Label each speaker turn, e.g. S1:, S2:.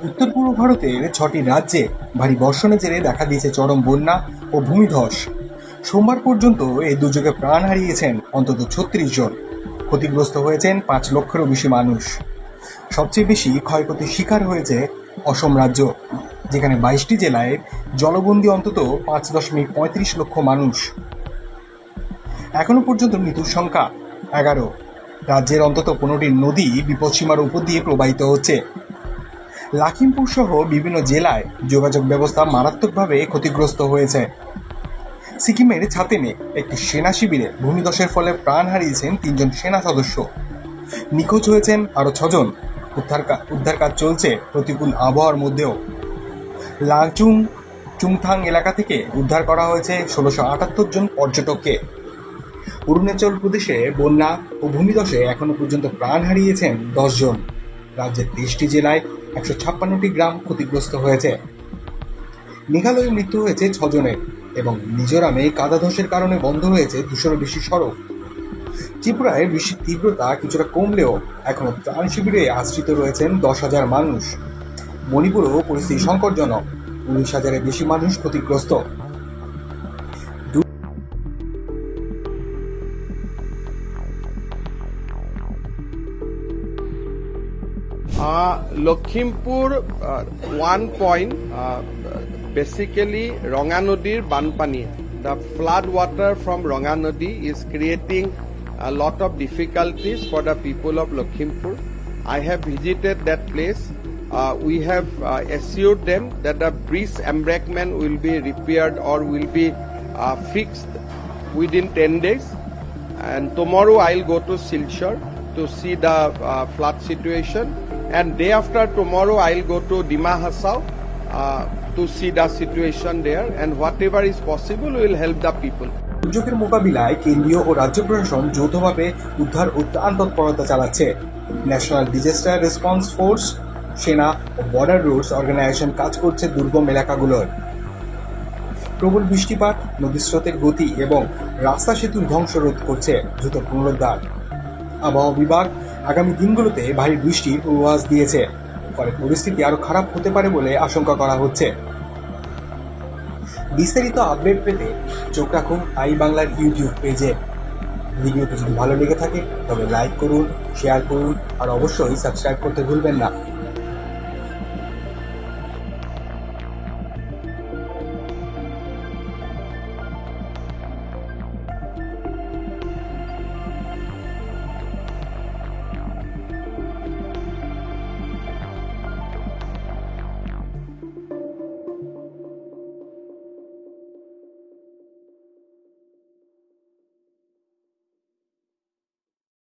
S1: উত্তর পূর্ব ভারতের 6টি রাজ্যে ভারী বর্ষণের জেরে দেখা দিয়েছে চরম বন্যা ও ভূমিধস। সোমবার পর্যন্ত এই দুর্যোগে প্রাণ হারিয়েছেন অন্তত 36 জন। ক্ষতিগ্রস্ত হয়েছেন 5 লক্ষেরও বেশি মানুষ। সবচেয়ে বেশি ক্ষয়ক্ষতির শিকার হয়েছে অসম রাজ্য, যেখানে 22টি জেলায় জলবন্দী অন্তত 5.35 লক্ষ মানুষ। এখনো পর্যন্ত মৃত্যুর সংখ্যা 11। রাজ্যের অন্তত 15টি নদী বিপদসীমার উপর দিয়ে প্রবাহিত হচ্ছে। লখিমপুর সহ বিভিন্ন জেলায় যোগাযোগ ব্যবস্থা মারাত্মকভাবে ক্ষতিগ্রস্ত হয়েছে। সিকিমের ছাতেনে একটি সেনা শিবিরে ভূমিধসের ফলে প্রাণ হারিয়েছেন 3 জন সেনা সদস্য। নিখোঁজ হয়েছেন আরও 6 জন। উদ্ধার কাজ চলছে প্রতিকূল আবহাওয়ার মধ্যেও। লাচুং চুংথাং এলাকা থেকে উদ্ধার করা হয়েছে 1678 জন পর্যটককে। অরুণাচল প্রদেশে বন্যা ও ভূমিধসে এখনো পর্যন্ত প্রাণ হারিয়েছেন 10 জন। রাজ্যের 23টি জেলায় 156টি গ্রাম ক্ষতিগ্রস্ত হয়েছে। মেঘালয়ে মৃত্যু হয়েছে 6 জনের এবং মিজোরামে কাদা ধসের কারণে বন্ধ হয়েছে 200-এরও বেশি সড়ক। ত্রিপুরায় বৃষ্টির তীব্রতা কিছুটা কমলেও এখনো ত্রাণ শিবিরে আশ্রিত রয়েছেন 10,000 মানুষ। মণিপুরেও পরিস্থিতি সংকটজনক, 19,000-এর বেশি মানুষ ক্ষতিগ্রস্ত।
S2: Lakhimpur, one point, basically Ranganodir Banpani. The flood water from Ranganodi is creating a lot of difficulties for the people of Lakhimpur. I have visited that place. We have assured them that the bridge embankment will be repaired or will be fixed within 10 days. And tomorrow I'll go to Silchar to see the flood situation. And day after tomorrow I'll go to Dima Hasao to see the situation there, and whatever is possible will help the people.
S1: দুর্যোগের মোকাবিলায় কেন্দ্রীয় ও রাজ্য প্রশাসন যৌথভাবে উদ্ধার ও ত্রাণ তৎপরতা চালাচ্ছে। ন্যাশনাল ডিজাস্টার রেসপন্স ফোর্স, সেনা ও বর্ডার রুটস অর্গানাইজেশন কাজ করছে দুর্গম এলাকাগুলোর। প্রবল বৃষ্টিপাত, নদীর স্রোতের গতি এবং রাস্তা সেতুর ধ্বংস রোধ করছে দ্রুত পুনরুদ্ধার। আবহাওয়া বিভাগ আগামী দিনগুলোতে ভারী বৃষ্টির পূর্বাভাস দিয়েছে, ফলে পরিস্থিতি আরো খারাপ হতে পারে বলে আশঙ্কা করা হচ্ছে। বিস্তারিত আপডেট পেতে চোখ রাখুন আই বাংলার ইউটিউব পেজে। ভিডিওটি যদি ভালো লেগে থাকে তবে লাইক করুন, শেয়ার করুন আর অবশ্যই সাবস্ক্রাইব করতে ভুলবেন না।